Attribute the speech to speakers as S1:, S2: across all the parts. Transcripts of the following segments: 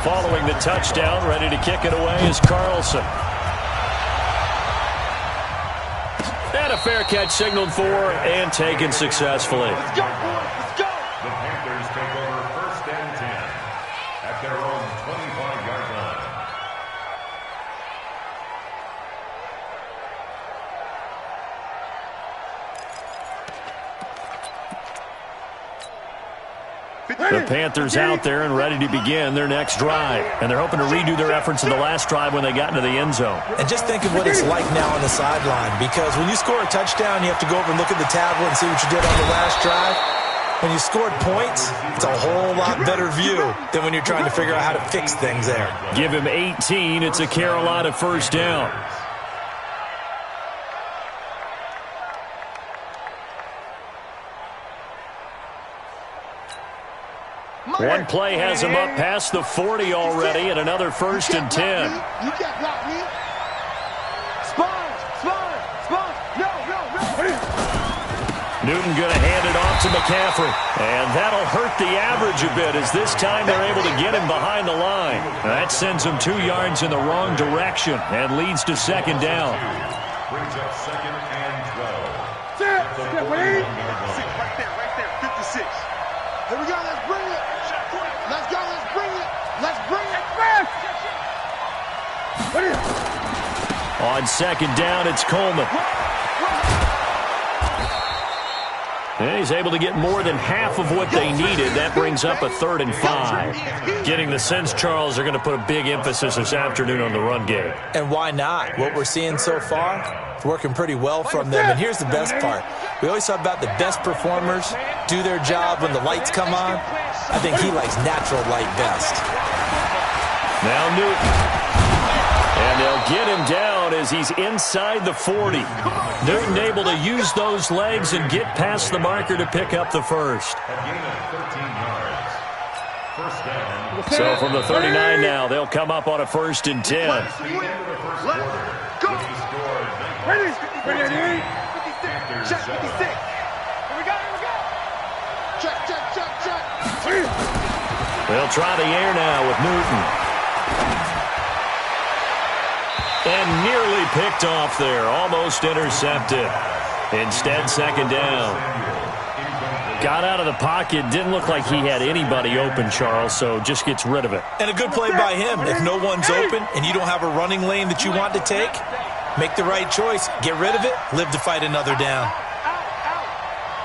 S1: following the touchdown. Ready to kick it away is Carlson. And a fair catch signaled for and taken successfully.
S2: Let's go, boys. Let's go. The Panthers take over 1st and 10 at their own 25-yard line.
S1: The Panthers out there and ready to begin their next drive. And they're hoping to redo their efforts in the last drive when they got into the end zone.
S3: And just think of what it's like now on the sideline, because when you score a touchdown, you have to go over and look at the tablet and see what you did on the last drive. When you scored points, it's a whole lot better view than when you're trying to figure out how to fix things there.
S1: Give him 18. It's a Carolina first down. One play has him up past the 40 already, and another 1st and 10.
S2: You can't block me. Spine. No.
S1: Newton going to hand it off to McCaffrey. And that'll hurt the average a bit, as this time they're able to get him behind the line. That sends him 2 yards in the wrong direction and leads to 2nd down.
S2: Brings up 2nd and 12.
S4: Right there, 56.
S2: Here we go, let's bring it. Let's go, let's bring it. Let's bring it.
S1: On 2nd down, it's Coleman. And he's able to get more than half of what they needed. That brings up a 3rd and 5. Getting the sense, Charles, they're going to put a big emphasis this afternoon on the run game.
S3: And why not? What we're seeing so far, it's working pretty well from them. And here's the best part. We always talk about the best performers do their job when the lights come on. I think he likes natural light best.
S1: Now Newton. And they'll get him down as he's inside the 40. Newton able to use those legs and get past the marker to pick up the first. So from the 39 now, they'll come up on a 1st and 10.
S4: Ready. Check 56. Here we go. Check.
S1: They'll try the air now with Newton. And nearly picked off there. Almost intercepted. Instead, 2nd down. Got out of the pocket. Didn't look like he had anybody open, Charles, so just gets rid of it.
S3: And a good play by him. If no one's open and you don't have a running lane that you want to take, make the right choice. Get rid of it. Live to fight another down.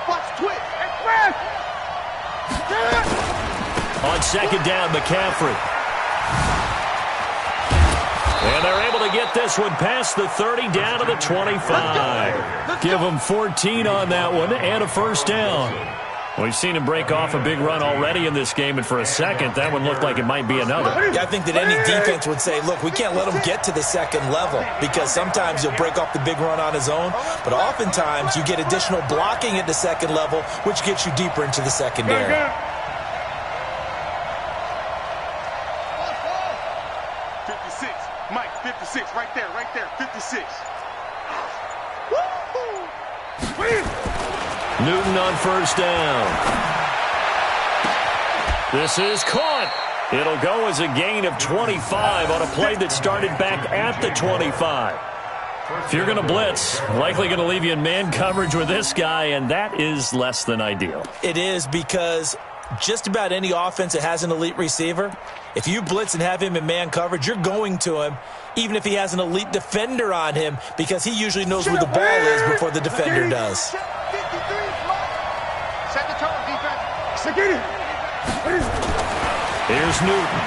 S2: Watch twitch.
S1: On 2nd down, McCaffrey. And they're able to get this one past the 30 down to the 25. Give them 14 on that one and a 1st down. We've seen him break off a big run already in this game, and for a second, that one looked like it might be another.
S3: Yeah, I think that any defense would say, look, we can't let him get to the 2nd level, because sometimes he'll break off the big run on his own, but oftentimes you get additional blocking at the 2nd level, which gets you deeper into the secondary.
S4: 56. Mike, 56. Right there. 56.
S1: Newton on 1st down. This is caught. It'll go as a gain of 25 on a play that started back at the 25. If you're going to blitz, likely going to leave you in man coverage with this guy, and that is less than ideal.
S3: It is, because just about any offense that has an elite receiver, if you blitz and have him in man coverage, you're going to him, even if he has an elite defender on him, because he usually knows where the ball is before the defender does.
S2: Set the tone, defense.
S1: Here's Newton.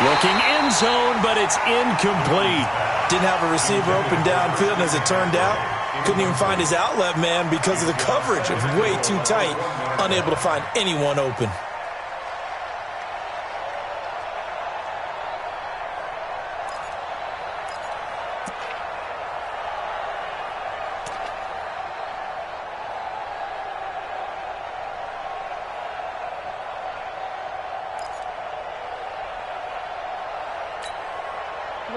S1: Looking end zone, but it's incomplete.
S3: Didn't have a receiver open downfield, and as it turned out, couldn't even find his outlet man because of the coverage. It was way too tight, unable to find anyone open.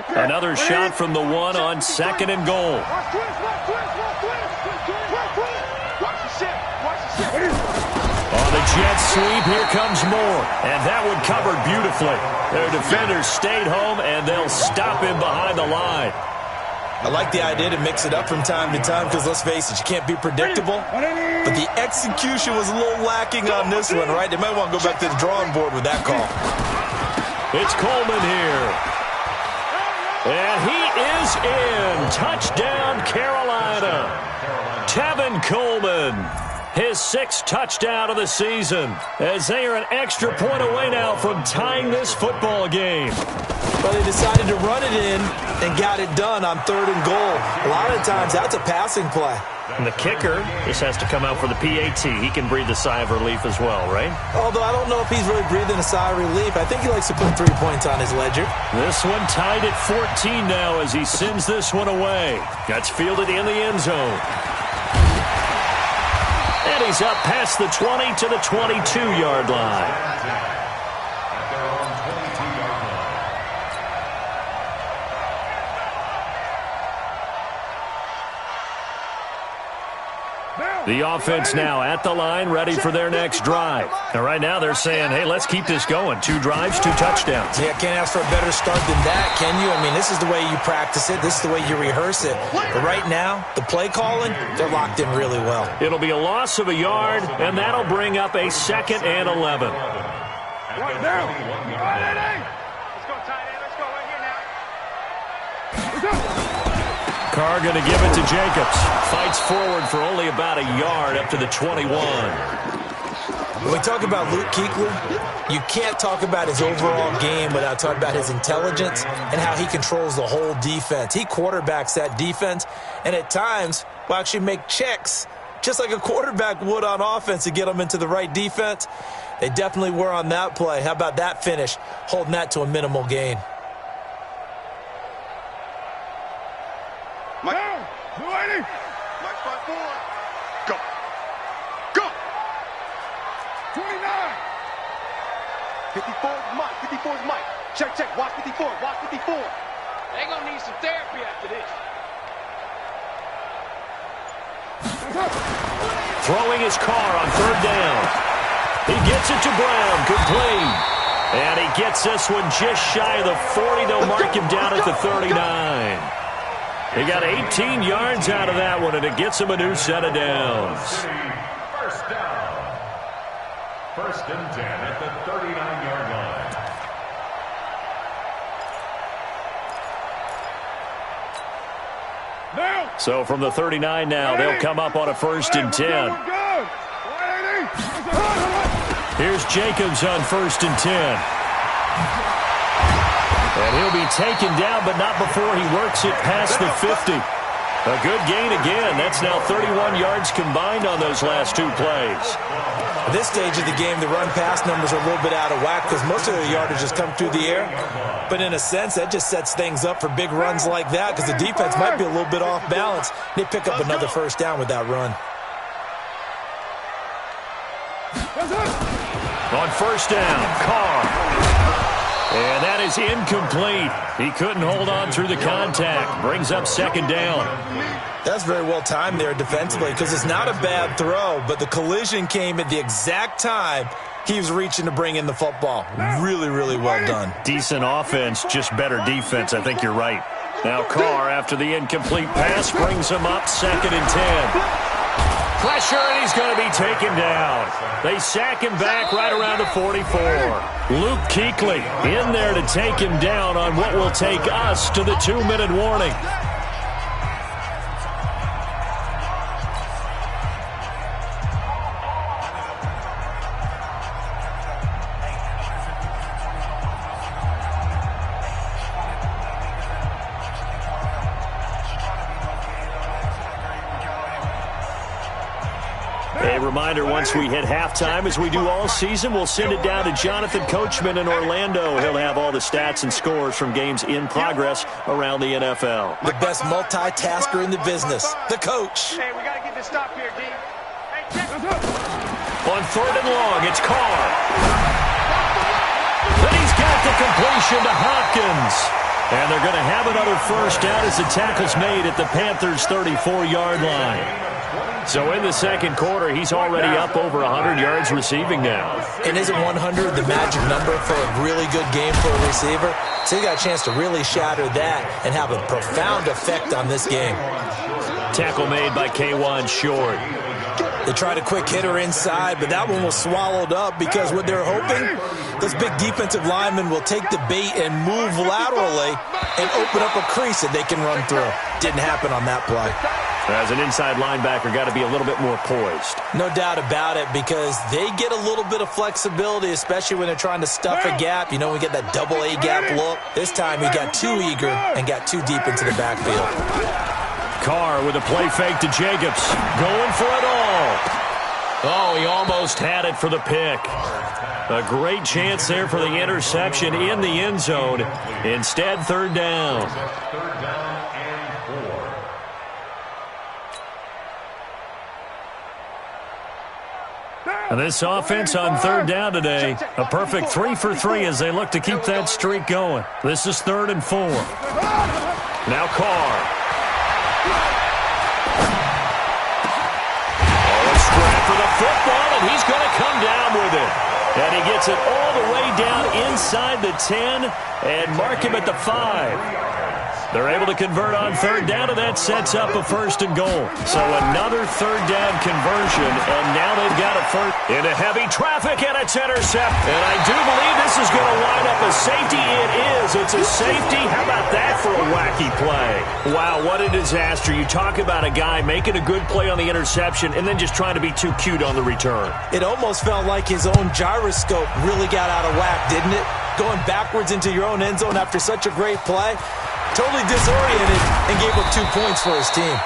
S1: Another shot from the one on 2nd and goal. On the jet sweep, here comes more. And that one covered beautifully. Their defenders stayed home, and they'll stop him behind the line.
S3: I like the idea to mix it up from time to time because, let's face it, you can't be predictable. But the execution was a little lacking on this one, right? They might want to go back to the drawing board with that call.
S1: It's Coleman here. And he is in. Touchdown, Carolina. Tevin Coleman, his 6th touchdown of the season, as they are an extra point away now from tying this football game.
S3: But they decided to run it in and got it done on 3rd and goal. A lot of times, that's a passing play.
S1: And the kicker just has to come out for the PAT. He can breathe a sigh of relief as well, right?
S3: Although I don't know if he's really breathing a sigh of relief. I think he likes to put 3 points on his ledger.
S1: This one tied at 14 now as he sends this one away. That's fielded in the end zone. And he's up past the 20 to the 22-yard line. The offense now at the line, ready for their next drive. And right now they're saying, hey, let's keep this going. 2 drives, 2 touchdowns.
S3: Yeah, can't ask for a better start than that, can you? I mean, this is the way you practice it. This is the way you rehearse it. But right now, the play calling, they're locked in really well.
S1: It'll be a loss of a yard, and that'll bring up a 2nd and 11.
S4: Right now. Let's go, tight end. Let's go right here now. Let's go.
S1: Carr going to give it to Jacobs. Fights forward for only about a yard up to the 21.
S3: When we talk about Luke Kuechly, you can't talk about his overall game without talking about his intelligence and how he controls the whole defense. He quarterbacks that defense, and at times will actually make checks, just like a quarterback would on offense to get them into the right defense. They definitely were on that play. How about that finish, holding that to a minimal gain?
S4: Mike. Mike 5-4. Go. Go. 29. 54 is Mike. 54 is Mike. Check, check. Watch 54. Watch 54. They're going to need some therapy after this.
S1: Throwing his car on 3rd down. He gets it to Brown. Complete. And he gets this one just shy of the 40. They'll mark him down at the 39. He got 18 yards out of that one, and it gets him a new set of downs.
S2: First down. 1st and 10 at the 39-yard line.
S1: So from the 39 now, they'll come up on a 1st and 10. Here's Jacobs on 1st and 10. And he'll be taken down, but not before he works it past the 50. A good gain again. That's now 31 yards combined on those last 2 plays.
S3: At this stage of the game, the run-pass numbers are a little bit out of whack because most of the yardage has come through the air. But in a sense, that just sets things up for big runs like that because the defense might be a little bit off balance. They pick up another 1st down with that run.
S1: On 1st down, Carr. And that is incomplete. He couldn't hold on through the contact. Brings up 2nd down.
S3: That's very well timed there defensively because it's not a bad throw, but the collision came at the exact time he was reaching to bring in the football. Really, really well done.
S1: Decent offense, just better defense. I think you're right. Now Carr, after the incomplete pass, brings him up 2nd and 10. Pressure, and he's going to be taken down. They sack him back right around the 44. Luke Kuechly in there to take him down on what will take us to the 2-minute warning. A reminder, once we hit halftime, as we do all season, we'll send it down to Jonathan Coachman in Orlando. He'll have all the stats and scores from games in progress around the NFL.
S3: The best multitasker in the business, the coach.
S4: Hey, we got to get this stop here, D. Hey, check.
S1: On 3rd and long, it's Carr. Then he's got the completion to Hopkins. And they're going to have another 1st down as the tackle's made at the Panthers' 34-yard line. So in the second quarter, he's already up over 100 yards receiving now.
S3: And isn't 100 the magic number for a really good game for a receiver? So he got a chance to really shatter that and have a profound effect on this game.
S1: Tackle made by K1 Short.
S3: They tried a quick hitter inside, but that one was swallowed up because what they're hoping, those big defensive linemen will take the bait and move laterally and open up a crease that they can run through. Didn't happen on that play.
S1: As an inside linebacker, got to be a little bit more poised.
S3: No doubt about it, because they get a little bit of flexibility, especially when they're trying to stuff a gap. You know, we get that double A gap look. This time he got too eager and got too deep into the backfield.
S1: Carr with a play fake to Jacobs. Going for it all. Oh, he almost had it for the pick. A great chance there for the interception in the end zone. Instead, third down.
S2: Third down and 4.
S1: And this offense on third down today, a perfect 3 for 3 as they look to keep that streak going. This is 3rd and 4. Now Carr. For the football, and he's going to come down with it. And he gets it all the way down inside the 10 and mark him at the 5. They're able to convert on third down, and that sets up a 1st and goal. So another third down conversion, and now they've got a first into heavy traffic, and it's intercepted. And I do believe this is going to line up a safety. It is. It's a safety. How about that for a wacky play? Wow, what a disaster. You talk about a guy making a good play on the interception and then just trying to be too cute on the return.
S3: It almost felt like his own gyroscope really got out of whack, didn't it? Going backwards into your own end zone after such a great play. Totally disoriented and gave up 2 points for his team.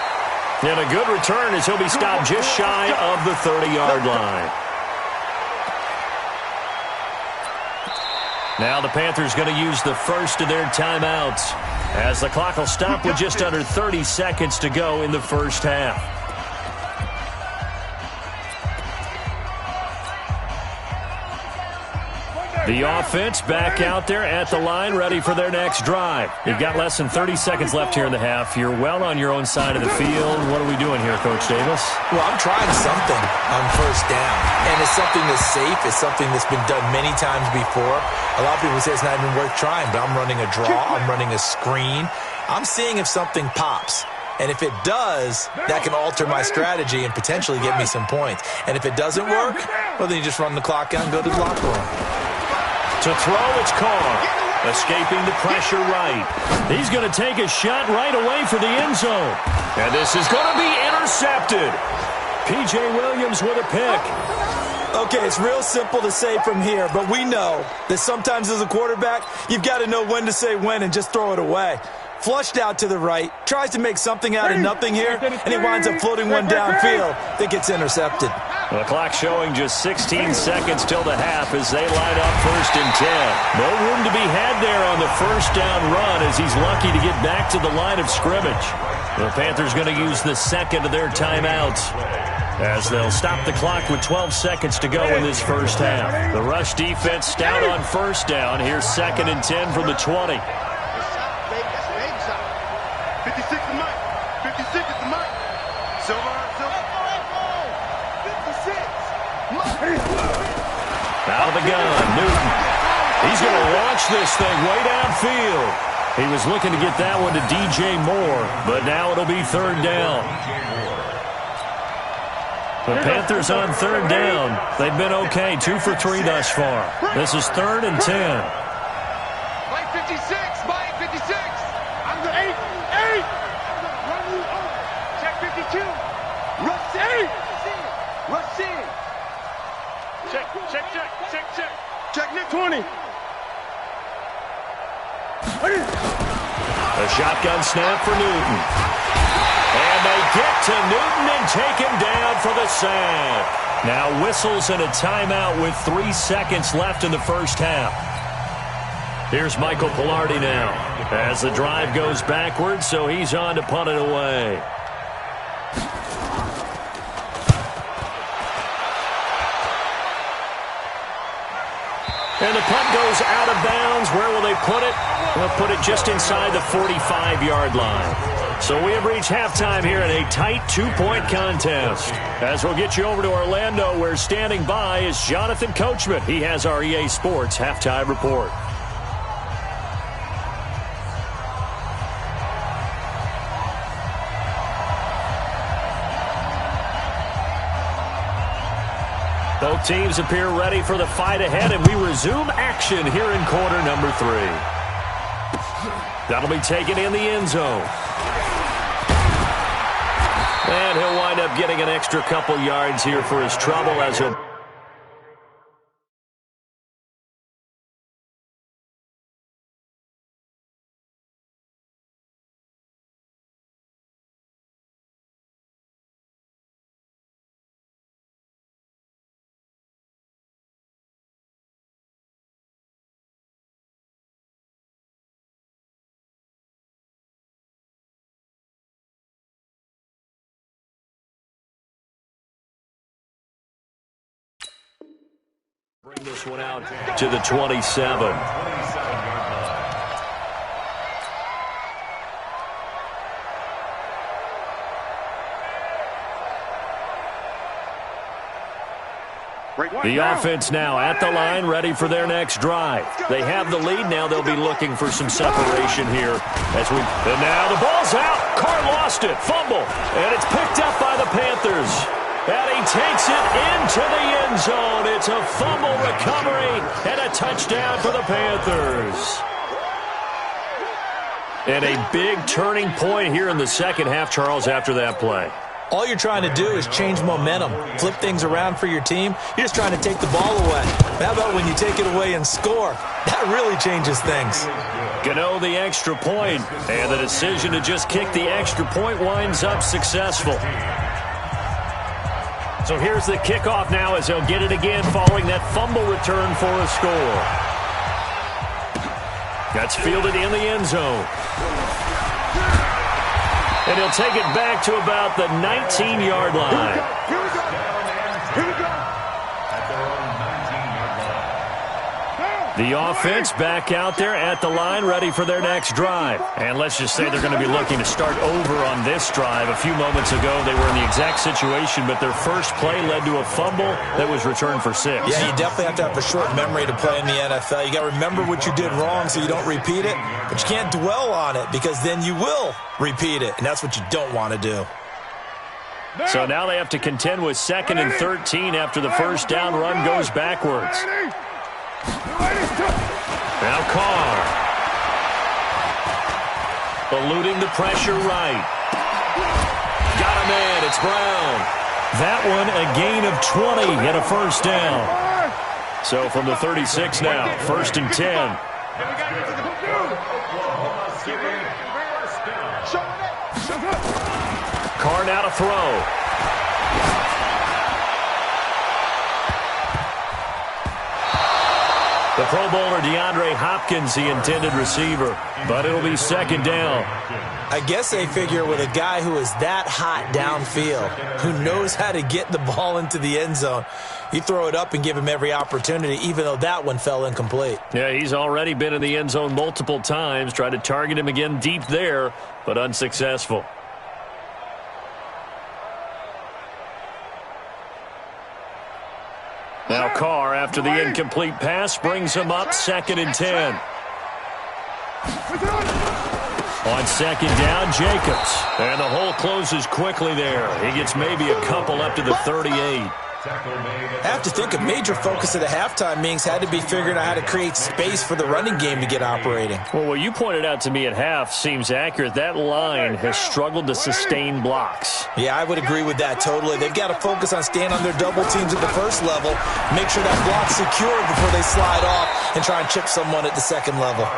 S1: And a good return as he'll be stopped just shy of the 30-yard line. Now the Panthers going to use the first of their timeouts as the clock will stop with just under 30 seconds to go in the first half. The offense back out there at the line, ready for their next drive. You've got less than 30 seconds left here in the half. You're well on your own side of the field. What are we doing here, Coach Davis?
S3: Well, I'm trying something on first down, and it's something that's safe. It's something that's been done many times before. A lot of people say it's not even worth trying, but I'm running a draw. I'm running a screen. I'm seeing if something pops. And if it does, that can alter my strategy and potentially get me some points. And if it doesn't work, well, then you just run the clock out and go to the locker room.
S1: To throw, it's Carr. Escaping the pressure right. He's going to take a shot right away for the end zone. And this is going to be intercepted. P.J. Williams with a pick.
S3: Okay, it's real simple to say from here, but we know that sometimes as a quarterback, you've got to know when to say when and just throw it away. Flushed out to the right, tries to make something out of nothing here, and he winds up floating one downfield that gets intercepted.
S1: The clock showing just 16 seconds till the half as they line up 1st and 10. No room to be had there on the first down run as he's lucky to get back to the line of scrimmage. The Panthers going to use the second of their timeouts as they'll stop the clock with 12 seconds to go in this first half. The rush defense stout on first down. Here's 2nd and 10 from the 20.
S4: 56 is Mike. 56 is the Mike. Silver. 56.
S1: Out of the gun, Newton. He's going to launch this thing way downfield. He was looking to get that one to DJ Moore, but now it'll be 3rd down. The Panthers on 3rd down. They've been okay, 2 for 3 thus far. This is 3rd and 10.
S4: Mike 56. Mike 56. I'm the 8. Check 52. Rush 8. Rush in. Check. Check net 20.
S1: A shotgun snap for Newton. And they get to Newton and take him down for the sack. Now whistles and a timeout with 3 seconds left in the first half. Here's Michael Pilardi now as the drive goes backwards, so he's on to punt it away. And the punt goes out of bounds. Where will they put it? They'll put it just inside the 45-yard line. So we have reached halftime here in a tight 2-point contest. As we'll get you over to Orlando, where standing by is Jonathan Coachman. He has our EA Sports halftime report. Both teams appear ready for the fight ahead, and we resume action here in quarter number 3. That'll be taken in the end zone. And he'll wind up getting an extra couple yards here for his trouble as he'll... Bring this one out to the 27. The offense now at the line, ready for their next drive. They have the lead. Now they'll be looking for some separation here. And now the ball's out. Carr lost it. Fumble. And it's picked up by the Panthers. And he takes it into the end zone. It's a fumble recovery and a touchdown for the Panthers. And a big turning point here in the second half, Charles, after that play.
S3: All you're trying to do is change momentum, flip things around for your team. You're just trying to take the ball away. How about when you take it away and score? That really changes things.
S1: Gano the extra point, and the decision to just kick the extra point winds up successful. So here's the kickoff now as he'll get it again following that fumble return for a score. That's fielded in the end zone. And he'll take it back to about the 19-yard line.
S4: Here we go.
S2: At their own 19-yard line.
S1: The offense back out there at the line, ready for their next drive. And let's just say they're going to be looking to start over on this drive. A few moments ago, they were in the exact situation, but their first play led to a fumble that was returned for 6.
S3: Yeah, you definitely have to have a short memory to play in the NFL. You got to remember what you did wrong so you don't repeat it, but you can't dwell on it because then you will repeat it, and that's what you don't want to do.
S1: So now they have to contend with 2nd and 13 after the first down run goes backwards. Now Carr. Eluding the pressure right. Got a man. It's Brown. That one a gain of 20 and a first down. So from the 36 now, 1st and 10. Carr now to throw. The Pro Bowler DeAndre Hopkins, the intended receiver, but it'll be 2nd down.
S3: I guess they figure with a guy who is that hot downfield, who knows how to get the ball into the end zone, you throw it up and give him every opportunity, even though that one fell incomplete. Yeah,
S1: he's already been in the end zone multiple times, tried to target him again deep there, but unsuccessful. Now Carr, after the incomplete pass, brings him up 2nd and 10. On 2nd down, Jacobs. And the hole closes quickly there. He gets maybe a couple up to the 38.
S3: I have to think a major focus of the halftime meetings had to be figuring out how to create space for the running game to get operating.
S1: Well, what you pointed out to me at half seems accurate. That line has struggled to sustain blocks.
S3: Yeah, I would agree with that totally. They've got to focus on staying on their double teams at the first level, make sure that block's secure before they slide off and try and chip someone at the 2nd level.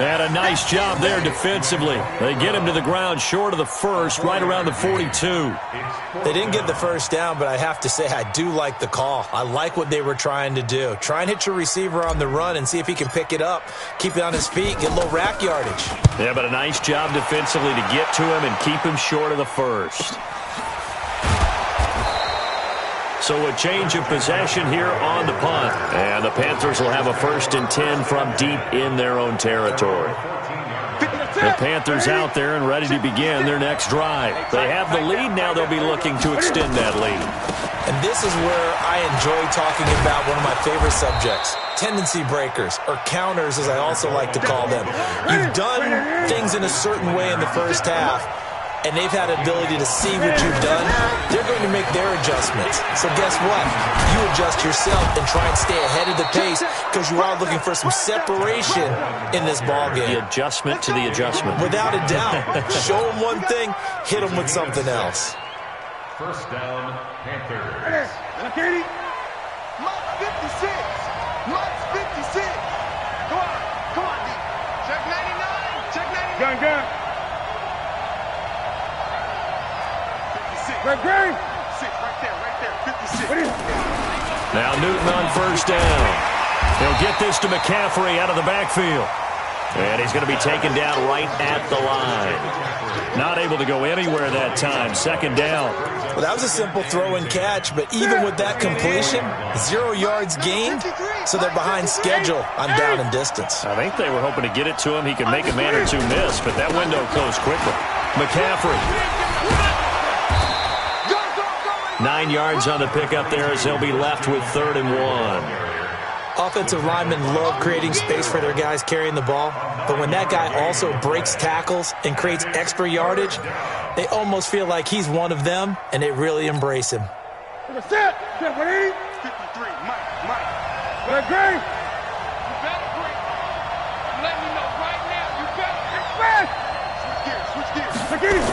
S1: And a nice job there defensively. They get him to the ground short of the first, right around the 42.
S3: They didn't get the first down, but I have to say I do like the call. I like what they were trying to do. Try and hit your receiver on the run and see if he can pick it up, keep it on his feet, get a little rack yardage.
S1: Yeah, but a nice job defensively to get to him and keep him short of the first. So a change of possession here on the punt. And the Panthers will have a 1st and 10 from deep in their own territory. The Panthers out there and ready to begin their next drive. They have the lead. Now they'll be looking to extend that lead.
S3: And this is where I enjoy talking about one of my favorite subjects, tendency breakers, or counters as I also like to call them. You've done things in a certain way in the first half, and they've had an ability to see what you've done. They're going to make their adjustments. So guess what? You adjust yourself and try and stay ahead of the pace because you are looking for some separation in this ball game.
S1: The adjustment to the adjustment.
S3: Without a doubt. Show them one thing, hit them with something else.
S2: First down, Panthers.
S4: Katie. Mike 56. Mike 56. Come on, D. Check 99. Check 99. Gun. 56. Right there. 56. Right there. 56.
S1: Now Newton on first down. He'll get this to McCaffrey out of the backfield. And he's going to be taken down right at the line. Not able to go anywhere that time. Second down.
S3: Well, that was a simple throw and catch, but even with that completion, 0 yards gained, so they're behind schedule on down and distance.
S1: I think they were hoping to get it to him. He could make a man or two miss, but that window closed quickly. McCaffrey. 9 yards on the pickup there as they'll be left with 3rd and 1.
S3: Offensive linemen love creating space for their guys carrying the ball, but when that guy also breaks tackles and creates extra yardage, they almost feel like he's one of them, and they really embrace him.
S4: Set. 53, Mike. Agree. You better agree. Let me know right now. You better. Switch gears.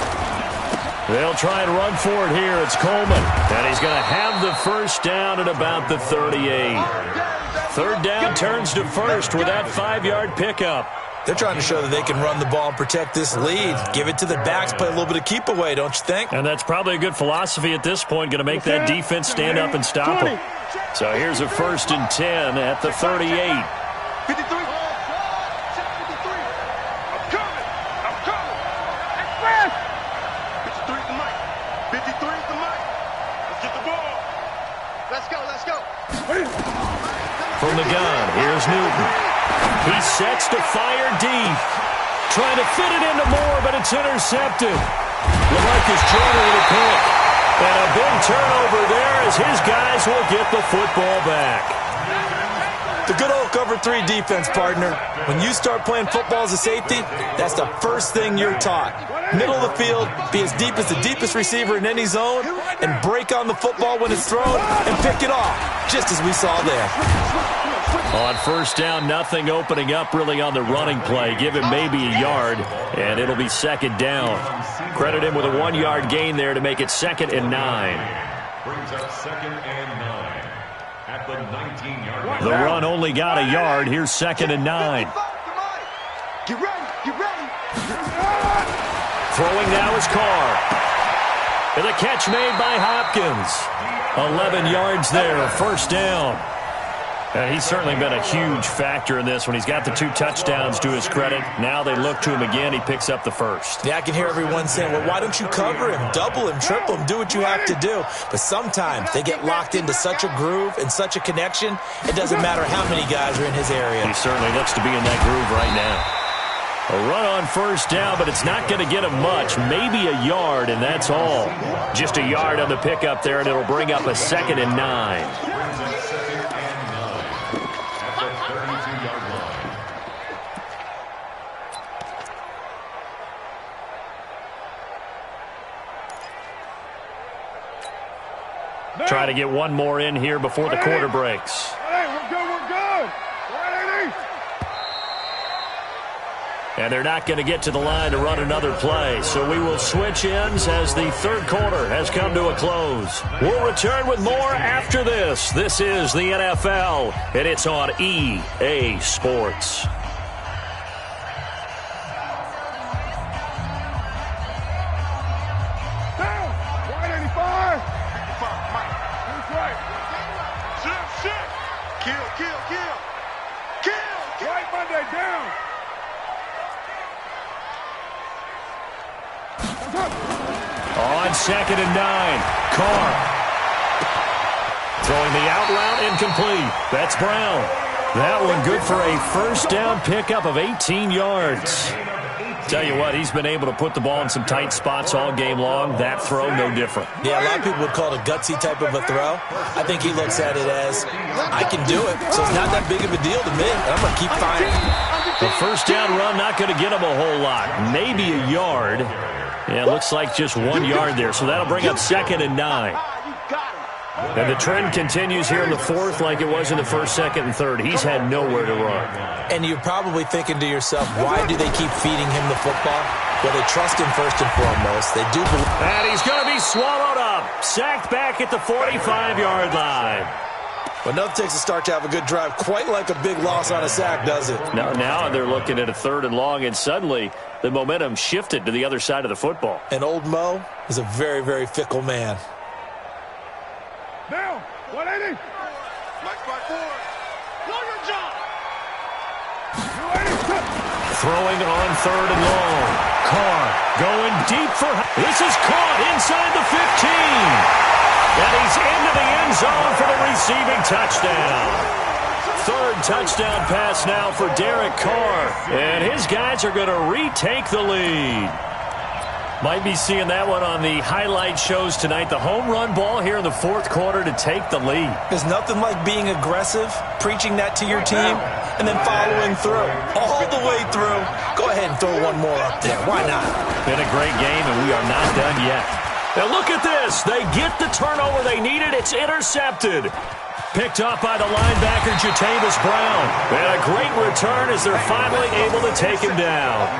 S1: They'll try and run for it here. It's Coleman, and he's going to have the first down at about the 38. 3rd down turns to first with that 5-yard pickup.
S3: They're trying to show that they can run the ball and protect this lead. Give it to the backs, play a little bit of keep away, don't you think?
S1: And that's probably a good philosophy at this point, going to make that defense stand up and stop them. So here's a 1st and 10 at the 38.
S4: 53. I'm coming. Express. 53 is the mic. 53 is the mic. Let's get the ball. Let's go.
S1: From the gun, here's Newton. He sets to fire deep. Trying to fit it into Moore, but it's intercepted. LaMarcus Joyner with a pick. And a big turnover there as his guys will get the football back.
S3: The good old cover 3 defense, partner. When you start playing football as a safety, that's the first thing you're taught. Middle of the field, be as deep as the deepest receiver in any zone, and break on the football when it's thrown and pick it off, just as we saw there.
S1: On first down, nothing opening up really on the running play. Give him maybe a yard, and it'll be 2nd down. Credit him with a 1-yard gain there to make it 2nd and 9.
S2: Brings up 2nd and 9 at the 19-yard line.
S1: The run only got a yard. Here's 2nd and 9.
S4: Get ready.
S1: Throwing now is Carr. And the catch made by Hopkins. 11 yards there, 1st down. He's certainly been a huge factor in this when he's got the 2 touchdowns to his credit. Now they look to him again. He picks up the 1st.
S3: Yeah, I can hear everyone saying, well, why don't you cover him, double him, triple him, do what you have to do. But sometimes they get locked into such a groove and such a connection, it doesn't matter how many guys are in his area.
S1: He certainly looks to be in that groove right now. A run on first down, but it's not going to get him much. Maybe a yard, and that's all. Just a yard on the pickup there, and it'll bring up a 2nd and 9. Try to get one more in here before the quarter breaks.
S4: Hey, we're good.
S1: And they're not going to get to the line to run another play. So we will switch ends as the 3rd quarter has come to a close. We'll return with more after this. This is the NFL, and it's on EA Sports. On 2nd and 9, Carr. Throwing the out route incomplete. That's Brown. That one good for a 1st down pickup of 18 yards. Tell you what, he's been able to put the ball in some tight spots all game long. That throw, no different.
S3: Yeah, a lot of people would call it a gutsy type of a throw. I think he looks at it as, I can do it, so it's not that big of a deal to me. I'm going to keep firing.
S1: The first down run not going to get him a whole lot. Maybe a yard. Yeah, it looks like just 1 yard there, so that'll bring up 2nd and 9. And the trend continues here in the 4th like it was in the 1st, 2nd, and 3rd. He's had nowhere to run.
S3: And you're probably thinking to yourself, why do they keep feeding him the football? Well, they trust him first and foremost. They do believe.
S1: And he's going to be swallowed up. Sacked back at the 45-yard line.
S3: But nothing takes a start to have a good drive quite like a big loss on a sack, does it?
S1: Now they're looking at a 3rd and long, and suddenly the momentum shifted to the other side of the football.
S3: And old Mo is a very, very fickle man.
S4: Now, 180. Mike by 4. Know your job.
S1: Throwing on 3rd and long. Carr going deep for... This is caught inside the 15. And he's into the end zone for the receiving touchdown. 3rd touchdown pass now for Derek Carr. And his guys are going to retake the lead. Might be seeing that one on the highlight shows tonight. The home run ball here in the 4th quarter to take the lead.
S3: There's nothing like being aggressive, preaching that to your team, and then following through. All the way through. Go ahead and throw one more up there. Why not?
S1: Been a great game, and we are not done yet. Now look at this. They get the turnover they needed. It's intercepted. Picked up by the linebacker, Jatavis Brown. And a great return as they're finally able to take him down.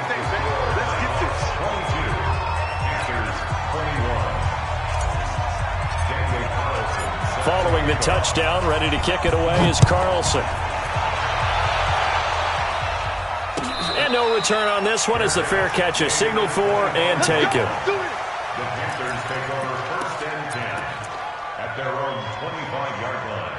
S1: Following the touchdown, ready to kick it away is Carlson. And no return on this one as the fair catch is signaled for and taken.
S2: The Panthers take over 1st and 10 at their own 25-yard line.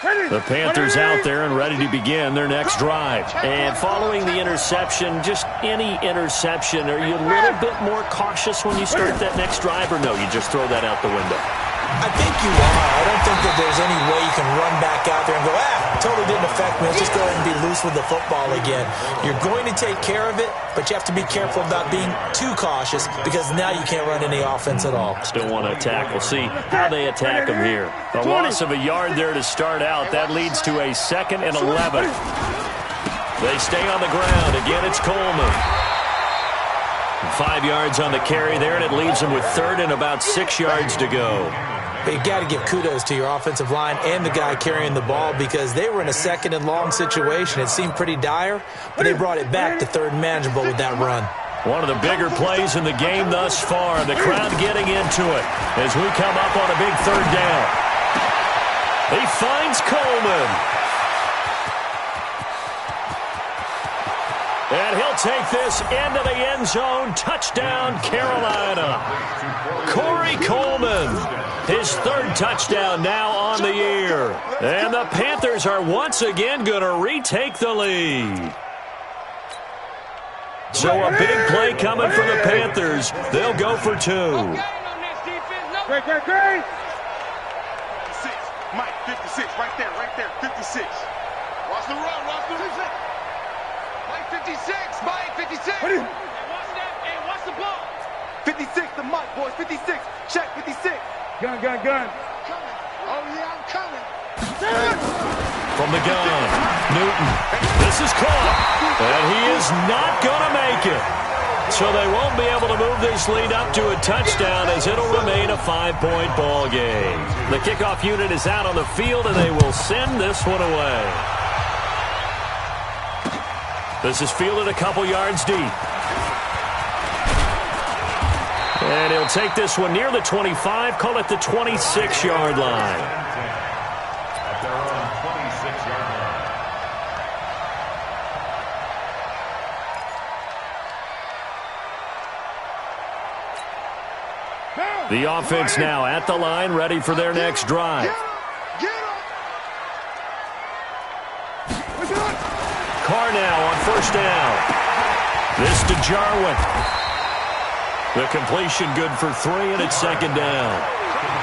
S1: The Panthers out there and ready to begin their next drive. And following the interception, just any interception, are you a little bit more cautious when you start that next drive, or no, you just throw that out the window?
S3: I think you are. I don't think that there's any way you can run back out there and go, totally didn't affect me. Let's just go ahead and be loose with the football again. You're going to take care of it, but you have to be careful about being too cautious because now you can't run any offense at all.
S1: Still want to attack. We'll see how they attack them here. A loss of a yard there to start out. That leads to a 2nd and 11. They stay on the ground. Again, it's Coleman. 5 yards on the carry there, and it leaves them with 3rd and about 6 yards to go.
S3: But you got to give kudos to your offensive line and the guy carrying the ball because they were in a 2nd and long situation. It seemed pretty dire, but they brought it back to 3rd and manageable with that run.
S1: One of the bigger plays in the game thus far. The crowd getting into it as we come up on a big 3rd down. He finds Coleman. And he'll take this into the end zone. Touchdown, Carolina. Corey Coleman, his 3rd touchdown now on the year. And the Panthers are once again going to retake the lead. So a big play coming for the Panthers. They'll go for 2.
S4: Great. 56. Mike, 56. Right there. 56. Watch the run. Mike, 56. Mike, 56. Hey, watch the ball. 56 to Mike, boys. 56. Check, 56. Gun. Coming. Oh, yeah, I'm coming.
S1: From the gun, Newton. This is caught. And he is not going to make it. So they won't be able to move this lead up to a touchdown as it'll remain a 5-point ball game. The kickoff unit is out on the field, and they will send this one away. This is fielded a couple yards deep. And he'll take this one near the 25, call it the 26-yard line.
S2: At their own 26-yard line.
S1: The offense now at the line, ready for their next drive. Carr now on 1st down. This to Jarwin. The completion good for 3, and it's 2nd down.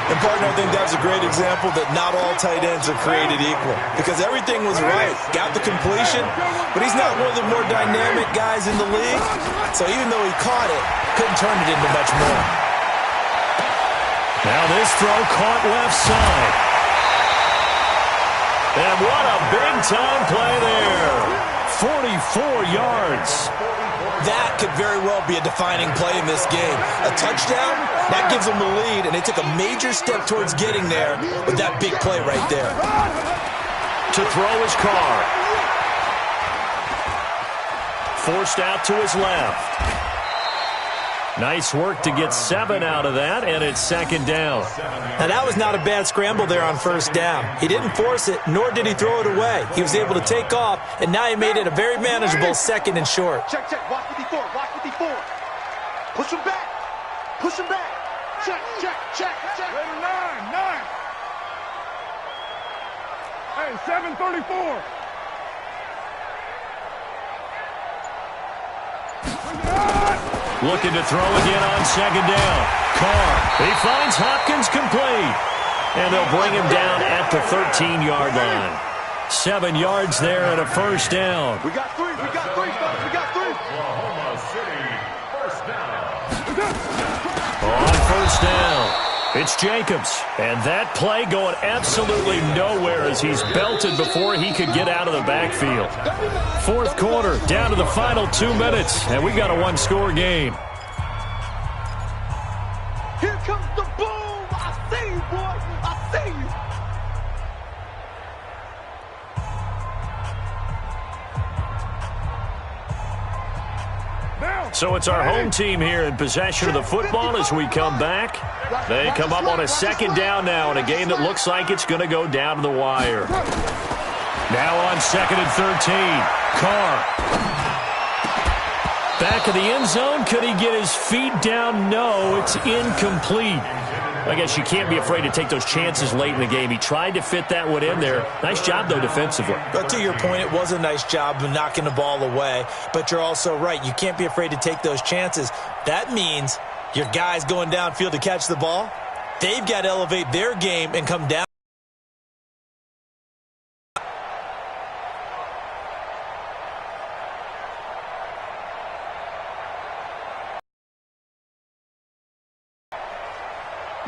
S3: And, partner, I think that was a great example that not all tight ends are created equal because everything was right. Got the completion, but he's not one of the more dynamic guys in the league. So even though he caught it, couldn't turn it into much more.
S1: Now this throw caught left side. And what a big-time play there. 44 yards.
S3: That could very well be a defining play in this game. A touchdown, that gives them the lead, and they took a major step towards getting there with that big play right there.
S1: To throw his car. Forced out to his left. Nice work to get 7 out of that, and it's second down.
S3: Now, that was not a bad scramble there on first down. He didn't force it, nor did he throw it away. He was able to take off, and now he made it a very manageable second and short.
S4: Check, check. Watch 54. Watch 54. Push him back. Push him back. Check, check, check, check. 9. Hey, 734.
S1: Looking to throw again on second down. Carr. He finds Hopkins complete. And they'll bring him down at the 13-yard line. 7 yards there and a first down.
S4: We got 3. We got 3, fellas. We got 3.
S2: Oklahoma City, first down.
S1: On first down, it's Jacobs. And that play going absolutely nowhere as he's belted before he could get out of the backfield. Fourth quarter, down to the final 2 minutes, and we got a one-score game.
S4: Here comes the boom. I see you, boy. I see you.
S1: So it's our home team here in possession of the football as we come back. They come up on a second down now in a game that looks like it's going to go down to the wire. Now on second and 13, Carr. Back of the end zone. Could he get his feet down? No, it's incomplete. I guess you can't be afraid to take those chances late in the game. He tried to fit that one in there. Nice job, though, defensively.
S3: But to your point, it was a nice job of knocking the ball away. But you're also right. You can't be afraid to take those chances. That means your guys going downfield to catch the ball, they've got to elevate their game and come down.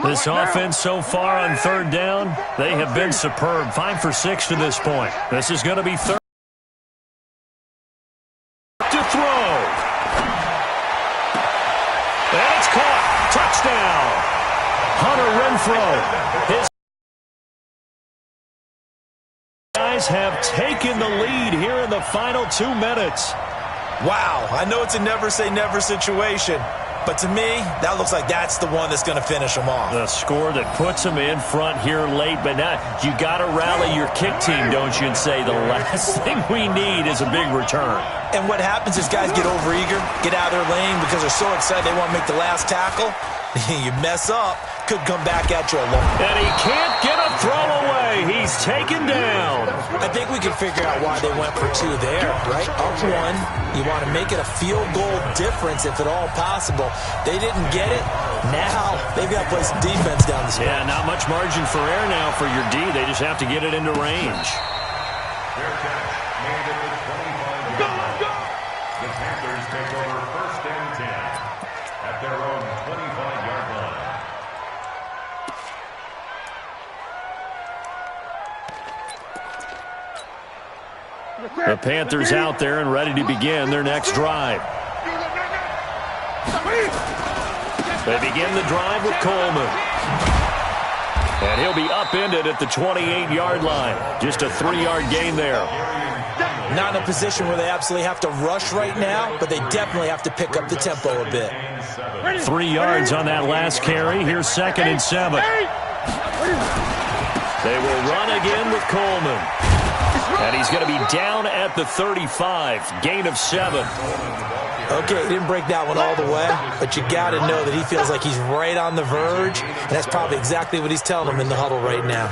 S1: This offense so far on third down, they have been superb. 5 for 6 to this point. This is going to be third to throw. And it's caught. Touchdown. Hunter Renfrow. His guys have taken the lead here in the final 2 minutes.
S3: Wow, I know it's a never-say-never situation. But to me, that looks like that's the one that's going to finish them off.
S1: The score that puts them in front here late, but now you got to rally your kick team, don't you, and say the last thing we need is a big return.
S3: And what happens is guys get overeager, get out of their lane because they're so excited they want to make the last tackle. You mess up, could come back at you alone.
S1: And he can't get a throw away. He's taken down.
S3: I think we can figure out why they went for 2 there, right? Up 1, you want to make it a field goal difference if at all possible. They didn't get it. Now they've got to play some defense down the stretch.
S1: Yeah, not much margin for error now for your D. They just have to get it into range.
S2: Fair catch made at the 25-yard line. The Panthers take over first and 10 at their own 25-yard line.
S1: The Panthers out there and ready to begin their next drive. They begin the drive with Coleman. And he'll be upended at the 28-yard line. Just a 3-yard gain there.
S3: Not in a position where they absolutely have to rush right now, but they definitely have to pick up the tempo a bit.
S1: 3 yards on that last carry. Here's second and 7. They will run again with Coleman. And he's going to be down at the 35. Gain of 7.
S3: Okay, he didn't break that one all the way, but you got to know that he feels like he's right on the verge, and that's probably exactly what he's telling them in the huddle right now.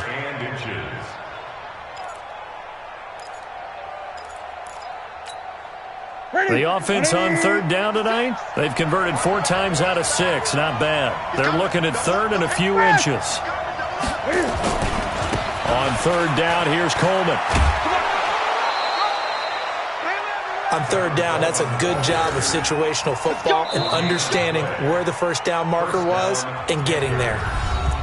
S1: The offense on third down tonight, they've converted 4 times out of 6. Not bad. They're looking at third and a few inches. On third down, here's Coleman.
S3: On third down, that's a good job of situational football and understanding where the first down marker was and getting there.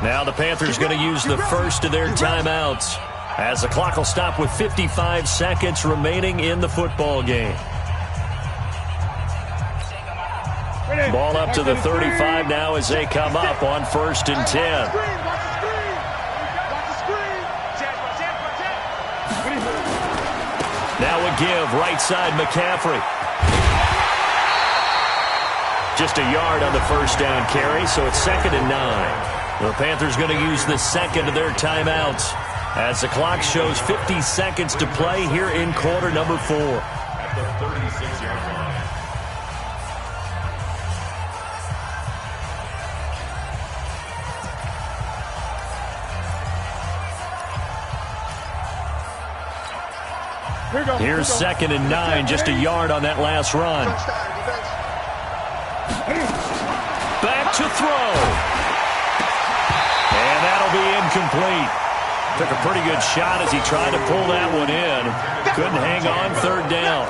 S1: Now the Panthers going to use the first of their timeouts as the clock will stop with 55 seconds remaining in the football game. Ball up to the 35 now as they come up on 1st and 10. Now a give, right side McCaffrey. Just a yard on the first down carry, so it's 2nd and 9. The Panthers going to use the second of their timeouts as the clock shows 50 seconds to play here in quarter number 4.
S2: At the 36-yard line.
S1: Here's 2nd and 9, just a yard on that last run. Back to throw. And that'll be incomplete. Took a pretty good shot as he tried to pull that one in. Couldn't hang on, 3rd down.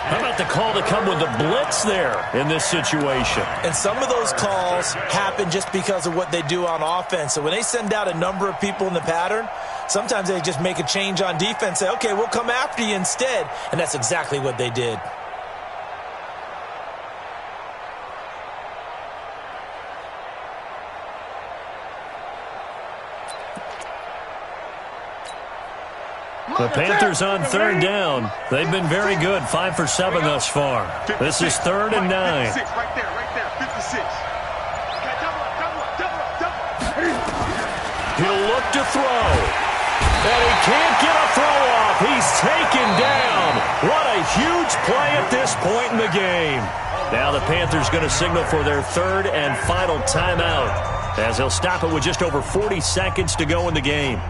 S1: How about the call to come with the blitz there in this situation?
S3: And some of those calls happen just because of what they do on offense. So when they send out a number of people in the pattern, sometimes they just make a change on defense, say, okay, we'll come after you instead. And that's exactly what they did.
S1: The Panthers on 3rd down. They've been very good, 5 for 7 thus far. This is 3rd and 9.
S4: 56, right there, 56.
S1: He'll look to throw. And he can't get a throw off. He's taken down. What a huge play at this point in the game. Now the Panthers going to signal for their 3rd and final timeout as they'll stop it with just over 40 seconds to go in the game.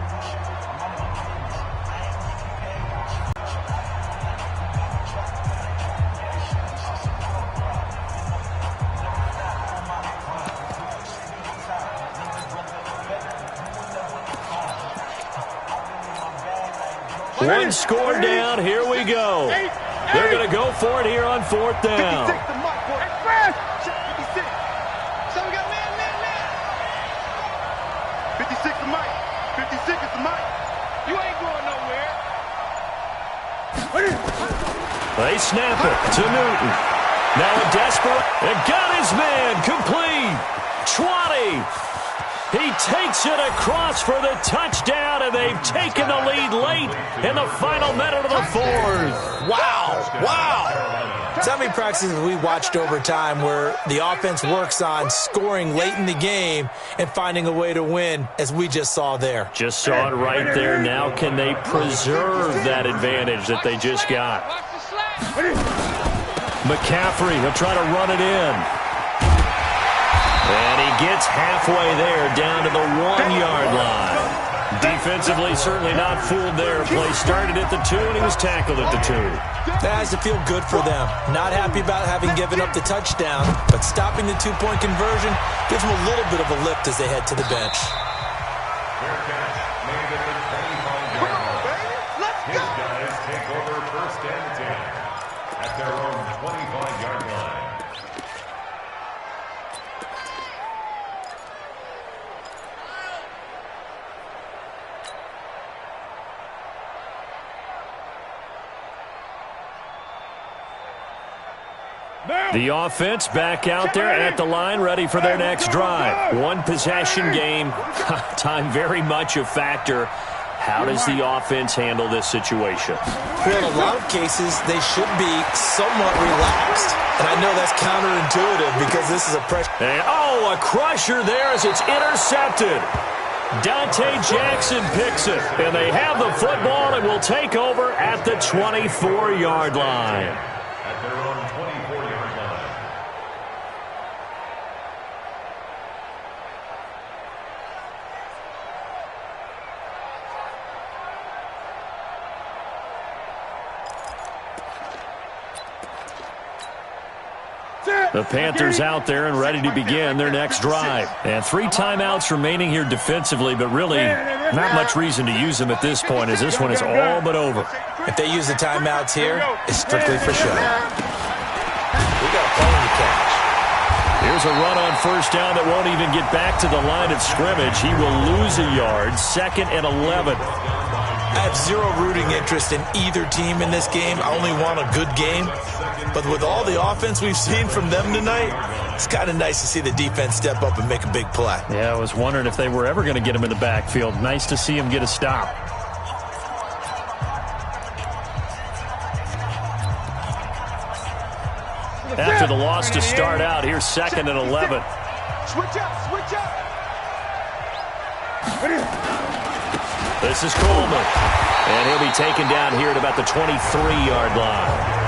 S1: One score down. Here we go. They're going to go for it here on 4th down.
S4: 56 the mic, boy. 56. So we got man. 56 the mic. 56 is the mic. You ain't going nowhere.
S1: They snap it to Newton. Now a desperate. And got his man complete. 20. He takes it across for the touchdown, and they've taken the lead late in the final minute of the 4th.
S3: Wow. So how many practices we watched over time where the offense works on scoring late in the game and finding a way to win, as we just saw there?
S1: Just saw it right there. Now can they preserve that advantage that they just got? McCaffrey, he'll try to run it in. And he gets halfway there, down to the 1-yard line. Defensively, certainly not fooled there. Play started at the 2, and he was tackled at the 2.
S3: That has to feel good for them. Not happy about having given up the touchdown, but stopping the 2-point conversion gives them a little bit of a lift as they head to the bench.
S2: Fair catch made at the 25-yard line. His guys take over 1st and 10 at their own 25-yard line.
S1: The offense back out there at the line, ready for their next drive. 1 possession game. Time very much a factor. How does the offense handle this situation?
S3: Well, in a lot of cases, they should be somewhat relaxed. And I know that's counterintuitive because this is a pressure.
S1: And, a crusher there as it's intercepted. Dante Jackson picks it. And they have the football and will take over at the 24-yard line.
S2: At their own 24-yard line.
S1: The Panthers out there and ready to begin their next drive. And 3 timeouts remaining here defensively, but really not much reason to use them at this point as this one is all but over.
S3: If they use the timeouts here, it's strictly for show. We got a plane to catch.
S1: Here's a run on first down that won't even get back to the line of scrimmage. He will lose a yard, 2nd and 11.
S3: I have zero rooting interest in either team in this game. I only want a good game. But with all the offense we've seen from them tonight, it's kind of nice to see the defense step up and make a big play.
S1: Yeah, I was wondering if they were ever going to get him in the backfield. Nice to see him get a stop. After the loss to start out, here's 2nd and 11.
S4: Switch up, switch up.
S1: This is Coleman. And he'll be taken down here at about the 23-yard line.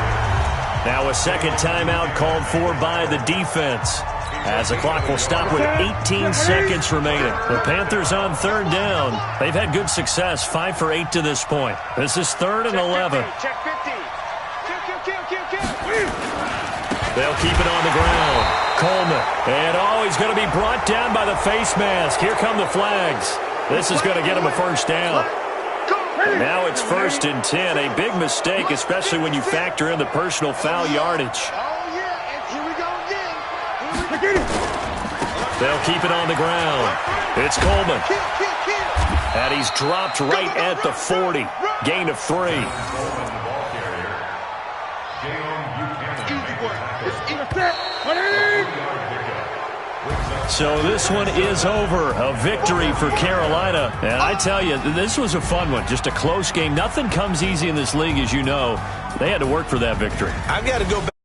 S1: Now a second timeout called for by the defense, as the clock will stop with 18 seconds remaining. The Panthers on 3rd down. They've had good success, 5 for 8 to this point. This is 3rd and 11.
S4: Check 50. Kill.
S1: They'll keep it on the ground. Coleman. And he's going to be brought down by the face mask. Here come the flags. This is going to get him a first down. Now it's 1st and 10. A big mistake, especially when you factor in the personal foul yardage.
S4: Oh, yeah, and here we go again.
S1: They'll keep it on the ground. It's Coleman.
S4: Kill.
S1: And he's dropped right at the 40. Gain of 3. So this one is over. A victory for Carolina. And I tell you, this was a fun one. Just a close game. Nothing comes easy in this league, as you know. They had to work for that victory.
S3: I've got to go back.